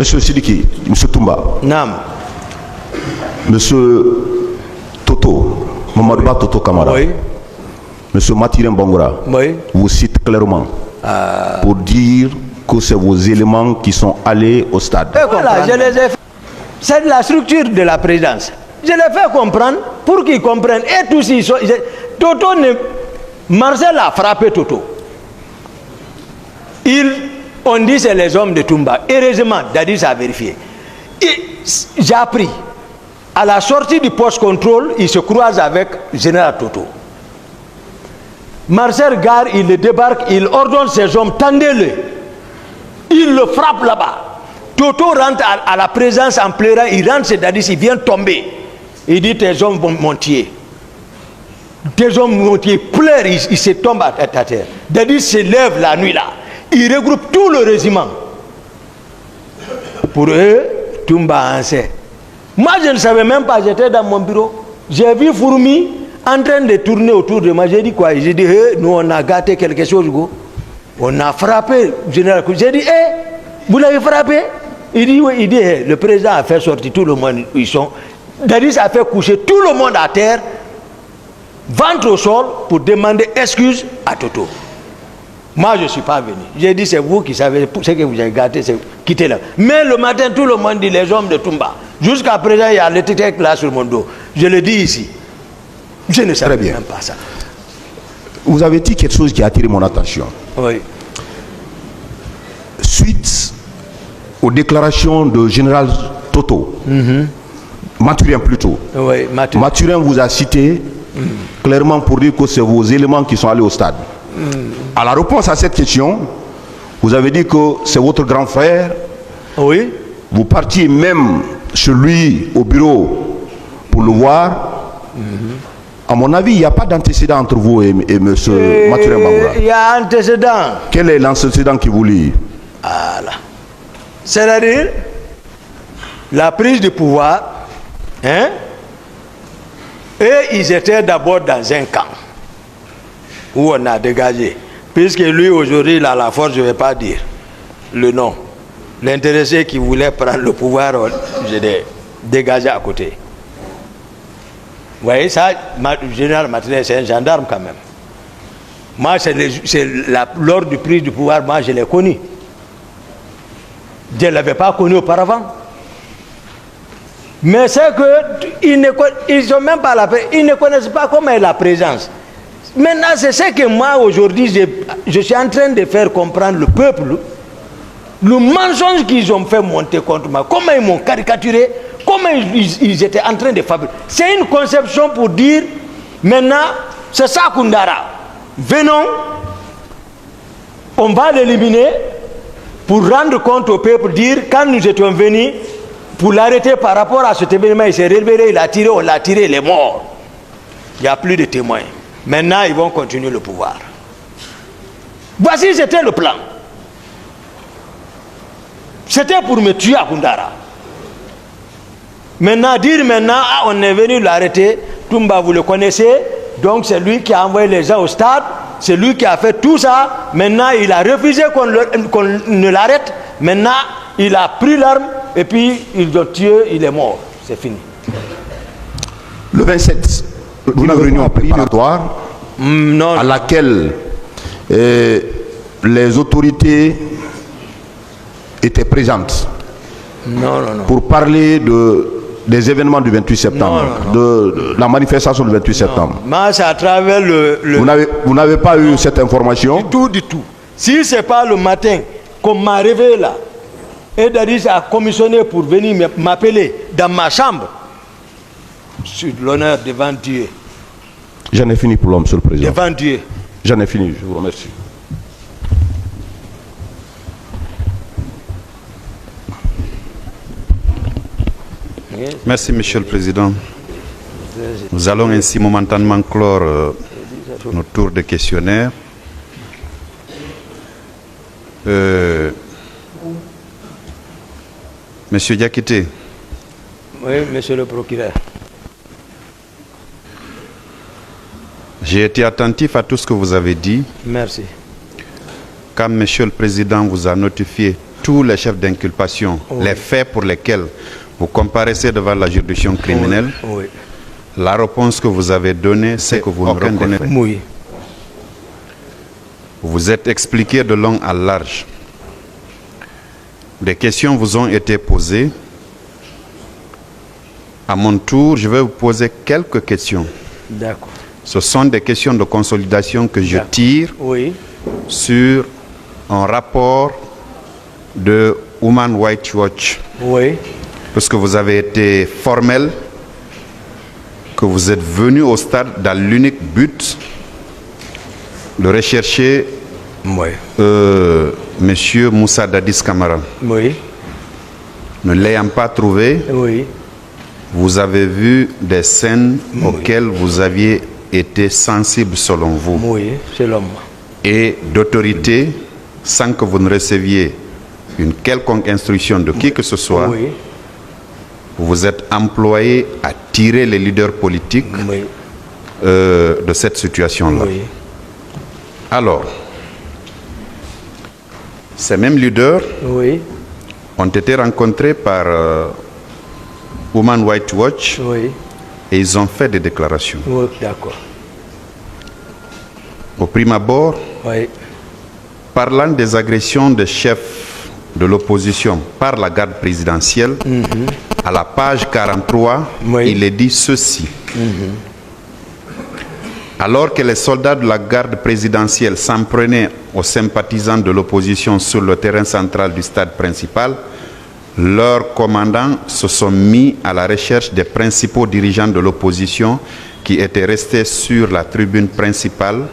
Monsieur Sidiki, Monsieur Toumba. Nam. Monsieur Toto, Mamadouba Toto Kamara. Oui. Monsieur Mathirin Bangoura. Oui. Vous cite clairement pour dire que c'est vos éléments qui sont allés au stade. Voilà, je les ai fait. C'est la structure de la présidence. Je les fais comprendre pour qu'ils comprennent. Et tous ils sont. Toto Marcel a frappé Toto. On dit c'est les hommes de Toumba. Heureusement, Dadis a vérifié. J'ai appris. À la sortie du post-contrôle, il se croise avec le général Toto. Marcel Gare, il le débarque, il ordonne ses hommes, tendez-le. Il le frappe là-bas. Toto rentre à la présence en pleurant, il rentre chez Dadis, il vient tomber. Il dit tes hommes vont monter. Tes hommes vont monter, il pleure, il se tombe à terre. Dadis se lève la nuit là. Il regroupe tout le régiment. Pour eux, Toumba en sait. Moi, je ne savais même pas, j'étais dans mon bureau. J'ai vu Fourmi en train de tourner autour de moi. J'ai dit quoi? J'ai dit, hey, nous, on a gâté quelque chose, go. On a frappé le général. J'ai dit, hey, vous l'avez frappé? Il dit, oui. Il dit, hey, le président a fait sortir tout le monde. Ils sont. Dadis a fait coucher tout le monde à terre, ventre au sol, pour demander excuse à Toto. Moi, je ne suis pas venu. J'ai dit, c'est vous qui savez ce que vous avez gâté, c'est quitter là. Mais le matin, tout le monde dit, les hommes de Toumba. Jusqu'à présent, il y a l'étiquette là sur mon dos. Je le dis ici. Je ne savais même pas ça. Vous avez dit quelque chose qui a attiré mon attention. Oui. Suite aux déclarations de général Toto, Mathurin plutôt. Oui, Mathurin vous a cité clairement pour dire que c'est vos éléments qui sont allés au stade. À la réponse à cette question, vous avez dit que c'est votre grand frère. Oui. Vous partiez même chez lui au bureau pour le voir. À mon avis, il n'y a pas d'antécédent entre vous et M. Mathurin Bangoura. Il y a un antécédent. Quel est l'antécédent qui vous lie? Voilà. C'est-à-dire la prise de pouvoir, hein? Et ils étaient d'abord dans un camp où on a dégagé. Puisque lui, aujourd'hui, il a la force, je ne vais pas dire le nom. L'intéressé qui voulait prendre le pouvoir, je l'ai dégagé à côté. Vous voyez, ça, le général Mathurin, c'est un gendarme quand même. Moi, lors du prise du pouvoir, moi, je l'ai connu. Je ne l'avais pas connu auparavant. Mais c'est qu'ils ne sont même pas la paix. Ils ne connaissent pas comment est la présence. Maintenant, c'est ce que moi, aujourd'hui, je suis en train de faire comprendre le peuple, le mensonge qu'ils ont fait monter contre moi, comment ils m'ont caricaturé, comment ils étaient en train de fabriquer. C'est une conception pour dire, maintenant, c'est ça Koundara. Venons, on va l'éliminer pour rendre compte au peuple, dire, quand nous étions venus, pour l'arrêter par rapport à cet événement, il s'est révélé, il a tiré, on l'a tiré, il est mort. Il n'y a plus de témoins. Maintenant, ils vont continuer le pouvoir. Voici, c'était le plan. C'était pour me tuer à Koundara. Maintenant, dire maintenant, ah, on est venu l'arrêter, Toumba, vous le connaissez, donc c'est lui qui a envoyé les gens au stade, c'est lui qui a fait tout ça. Maintenant, il a refusé qu'on ne l'arrête. Maintenant, il a pris l'arme et puis ils l'ont tué, il est mort. C'est fini. Le 27, une réunion préparatoire à laquelle les autorités étaient présentes pour parler des événements du 28 septembre, de la manifestation du 28 septembre. Moi, c'est à travers Vous n'avez pas eu cette information? Du tout. Si ce n'est pas le matin qu'on m'a réveillé là, et Dadis a commissionné pour venir m'appeler dans ma chambre, sur l'honneur devant Dieu. J'en ai fini pour l'homme, Monsieur le Président. Devant Dieu. J'en ai fini, je vous remercie. Merci, Monsieur le Président. Nous allons ainsi momentanément clore notre tour de questionnaire. Monsieur Diakité. Oui, Monsieur le procureur. J'ai été attentif à tout ce que vous avez dit. Merci. Quand Monsieur le Président vous a notifié tous les chefs d'inculpation, les faits pour lesquels vous comparaissez devant la juridiction criminelle, la réponse que vous avez donnée, c'est que vous ne reconnaissez pas. Oui. Vous vous êtes expliqué de long à large. Des questions vous ont été posées. À mon tour, je vais vous poser quelques questions. D'accord. Ce sont des questions de consolidation que je tire sur un rapport de Human Rights Watch. Oui. Parce que vous avez été formel, que vous êtes venu au stade dans l'unique but de rechercher Monsieur Moussa Dadis Camara. Oui. Ne l'ayant pas trouvé, vous avez vu des scènes auxquelles vous aviez été sensible selon vous. Oui, selon moi. Et d'autorité, sans que vous ne receviez une quelconque instruction de qui que ce soit, vous vous êtes employé à tirer les leaders politiques de cette situation-là. Alors, ces mêmes leaders ont été rencontrés par Human Rights Watch et ils ont fait des déclarations. D'accord. Au prime abord, parlant des agressions des chefs de l'opposition par la garde présidentielle, à la page 43, il est dit ceci. Alors que les soldats de la garde présidentielle s'en prenaient aux sympathisants de l'opposition sur le terrain central du stade principal, leurs commandants se sont mis à la recherche des principaux dirigeants de l'opposition qui étaient restés sur la tribune principale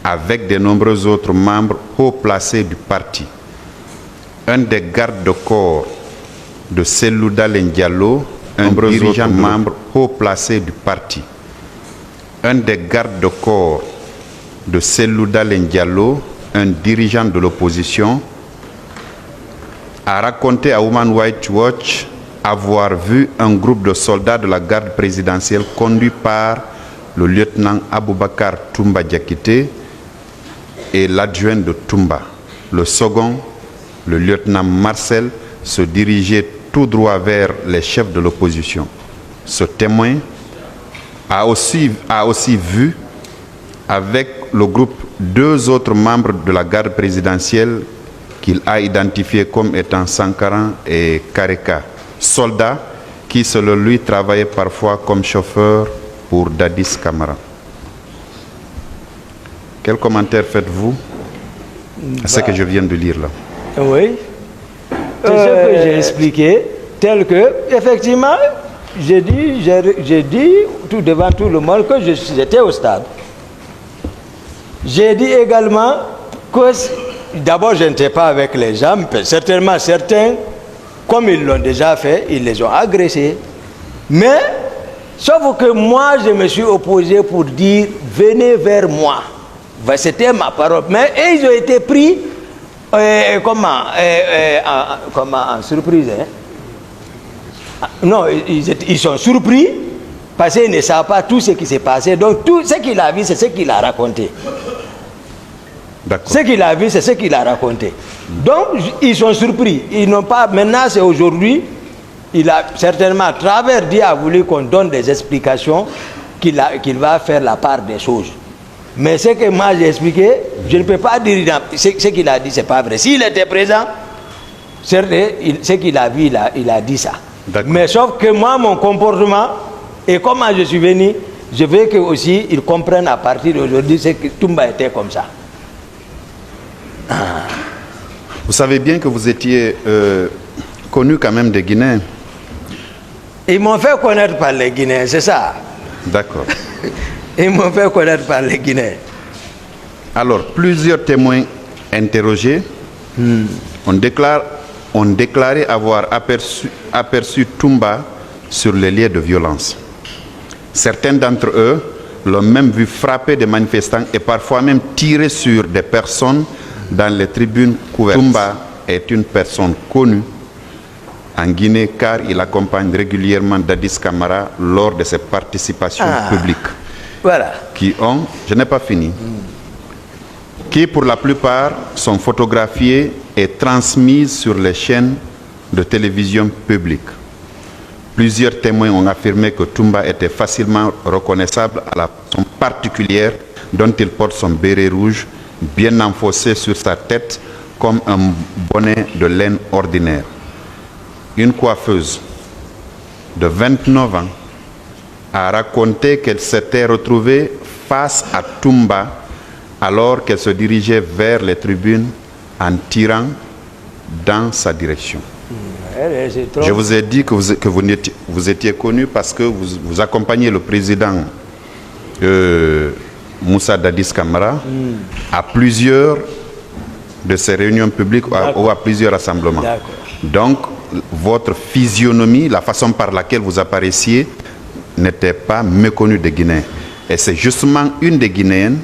avec de nombreux autres membres haut placés du parti. Un des gardes de corps de Selouda Diallo, un dirigeant membre haut placé du parti. Un des gardes de corps de Selouda Diallo, un dirigeant de l'opposition, a raconté à Human Rights Watch avoir vu un groupe de soldats de la garde présidentielle conduit par le lieutenant Aboubakar Toumba Diakité et l'adjoint de Toumba. Le second, le lieutenant Marcel, se dirigeait tout droit vers les chefs de l'opposition. Ce témoin a aussi vu avec le groupe deux autres membres de la garde présidentielle qu'il a identifiés comme étant Sankaran et Kareka, soldats qui selon lui travaillaient parfois comme chauffeurs pour Dadis Camara. Quel commentaire faites-vous à ce que je viens de lire là? Oui. C'est ce que j'ai expliqué, tel que, effectivement, j'ai dit tout devant tout le monde que j'étais au stade. J'ai dit également que, d'abord, je n'étais pas avec les gens, certainement certains, comme ils l'ont déjà fait, ils les ont agressés. Mais, sauf que moi, je me suis opposé pour dire, venez vers moi. C'était ma parole. Mais ils ont été pris, comment en surprise. Hein? Non, ils sont surpris parce qu'ils ne savent pas tout ce qui s'est passé. Donc tout ce qu'il a vu, c'est ce qu'il a raconté. Ce qu'il a vu, c'est ce qu'il a raconté. Donc ils sont surpris. Ils n'ont pas. Maintenant, c'est aujourd'hui. Il a certainement, à travers Dieu, a voulu qu'on donne des explications, qu'il va faire la part des choses. Mais ce que moi j'ai expliqué, je ne peux pas dire ce qu'il a dit, c'est pas vrai. S'il était présent, ce qu'il a vu, il a dit ça. Mais sauf que moi, mon comportement, et comment je suis venu, je veux que aussi ils comprennent à partir d'aujourd'hui que Toumba était comme ça. Vous savez bien que vous étiez connu quand même des Guinéens. Ils m'ont fait connaître par les Guinéens, c'est ça. D'accord. Ils m'ont fait connaître par les Guinéens. Alors, plusieurs témoins interrogés ont déclaré avoir aperçu Toumba sur les lieux de violence. Certains d'entre eux l'ont même vu frapper des manifestants et parfois même tirer sur des personnes dans les tribunes couvertes. Toumba est une personne connue en Guinée car il accompagne régulièrement Dadis Camara lors de ses participations publiques. Voilà. Qui ont, je n'ai pas fini, qui pour la plupart sont photographiées et transmises sur les chaînes de télévision publiques. Plusieurs témoins ont affirmé que Toumba était facilement reconnaissable à la façon particulière dont il porte son béret rouge, bien enfoncé sur sa tête comme un bonnet de laine ordinaire. Une coiffeuse de 29 ans a raconté qu'elle s'était retrouvée face à Toumba alors qu'elle se dirigeait vers les tribunes en tirant dans sa direction. Je vous ai dit que vous étiez connu parce que vous accompagnez le président Moussa Dadis Camara à plusieurs de ses réunions publiques ou à plusieurs rassemblements. Donc, votre physionomie, la façon par laquelle vous apparaissiez, n'était pas méconnue des Guinéens. Et c'est justement une des Guinéennes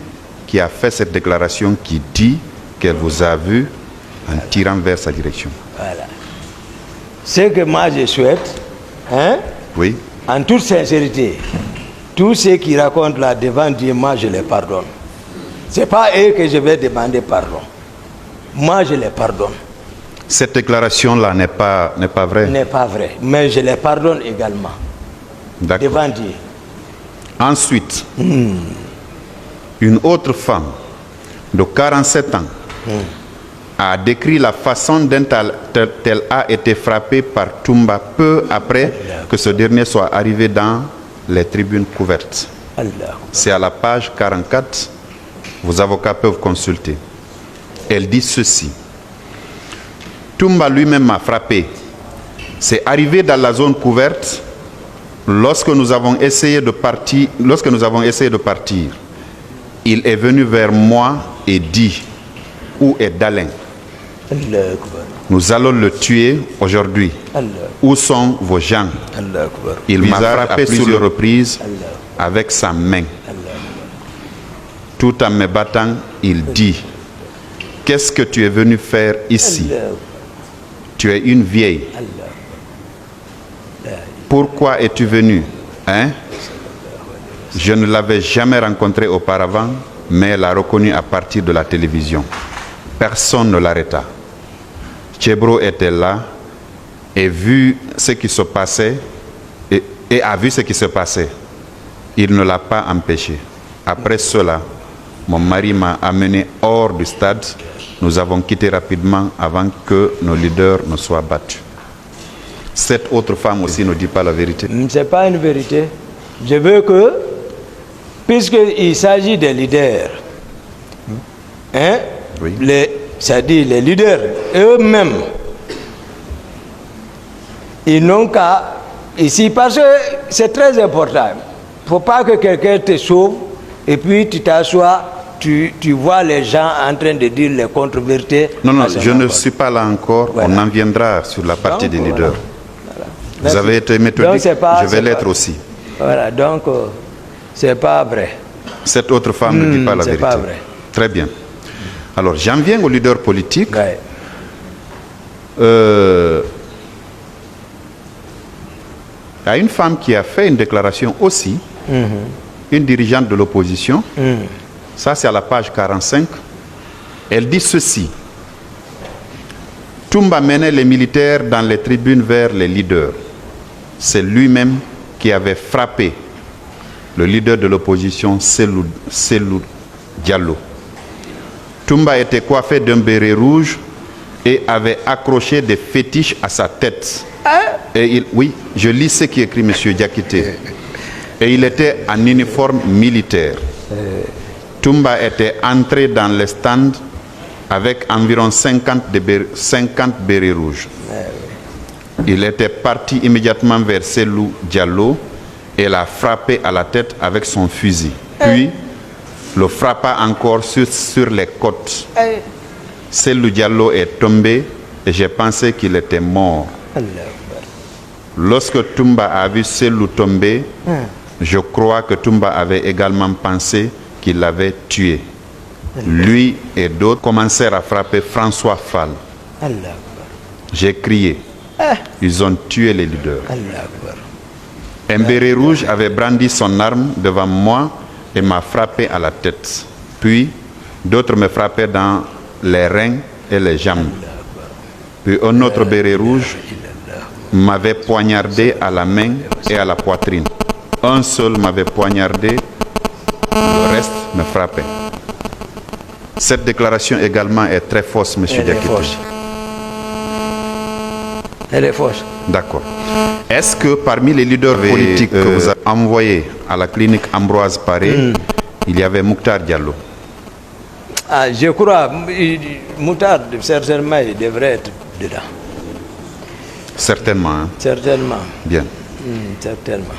qui a fait cette déclaration qui dit qu'elle vous a vu en tirant vers sa direction. Voilà. Ce que moi je souhaite, hein, oui, en toute sincérité, tous ceux qui racontent là devant Dieu, moi je les pardonne. Ce n'est pas eux que je vais demander pardon. Moi je les pardonne. Cette déclaration-là n'est pas vraie. N'est pas vrai, mais je les pardonne également. Devant Dieu. Ensuite, une autre femme de 47 ans a décrit la façon dont elle a été frappée par Toumba peu après que ce dernier soit arrivé dans les tribunes couvertes. C'est à la page 44, vos avocats peuvent consulter. Elle dit ceci: Toumba lui-même m'a frappé. C'est arrivé dans la zone couverte lorsque nous avons essayé de partir. Il est venu vers moi et dit: où est Dalin? Nous allons le tuer aujourd'hui. Où sont vos gens? Il m'a frappé sur les reprises avec sa main. Tout en me battant, il dit: qu'est-ce que tu es venu faire ici? Tu es une vieille. Pourquoi es-tu venu? Hein? Je ne l'avais jamais rencontré auparavant, mais elle l'a reconnu à partir de la télévision. Personne ne l'arrêta. Tchebro était là et vu ce qui se passait et a vu ce qui se passait. Il ne l'a pas empêché. Après cela, mon mari m'a amené hors du stade. Nous avons quitté rapidement avant que nos leaders ne soient battus. Cette autre femme aussi ne dit pas la vérité. Ce n'est pas une vérité. Je veux que, puisqu'il s'agit des leaders, hein, oui, c'est-à-dire les leaders eux-mêmes, ils n'ont qu'à ici, parce que c'est très important. Il ne faut pas que quelqu'un te sauve et puis tu t'assois, tu vois les gens en train de dire les contre-vérités. Non, je ne suis pas là encore. Voilà. On en viendra sur la partie des leaders. Voilà. Vous avez été méthodique, je vais l'être aussi. Voilà, donc c'est pas vrai. Cette autre femme ne dit pas la vérité. Pas vrai. Très bien. Alors, j'en viens aux leaders politiques. Ouais. Il y a une femme qui a fait une déclaration aussi, une dirigeante de l'opposition. Ça, c'est à la page 45. Elle dit ceci: Toumba menait les militaires dans les tribunes vers les leaders. C'est lui-même qui avait frappé le leader de l'opposition, Cellou Diallo. Toumba était coiffé d'un béret rouge et avait accroché des fétiches à sa tête. Et oui, je lis ce qui écrit M. Diakité. Et il était en uniforme militaire. Toumba était entré dans les stands avec environ 50 bérets rouges. Il était parti immédiatement vers Cellou Diallo et l'a frappé à la tête avec son fusil. Puis, le frappa encore sur les côtes. Cellou Diallo est tombé et j'ai pensé qu'il était mort. Lorsque Toumba a vu Cellou tomber, je crois que Toumba avait également pensé qu'il l'avait tué. Lui et d'autres commencèrent à frapper François Fall. J'ai crié. Ils ont tué les leaders. Un béret rouge avait brandi son arme devant moi et m'a frappé à la tête. Puis, D'autres me frappaient dans les reins et les jambes. Puis un autre béret rouge m'avait poignardé à la main et à la poitrine. Un seul m'avait poignardé, le reste me frappait. Cette déclaration également est très fausse, M. Diakité. Elle est fausse. D'accord. Est-ce que parmi les leaders politiques que vous avez envoyés à la clinique Ambroise Paré, il y avait Mouktar Diallo? Ah, je crois, Mouktar, certainement, il devrait être dedans. Certainement. Hein? Certainement. Bien. Certainement.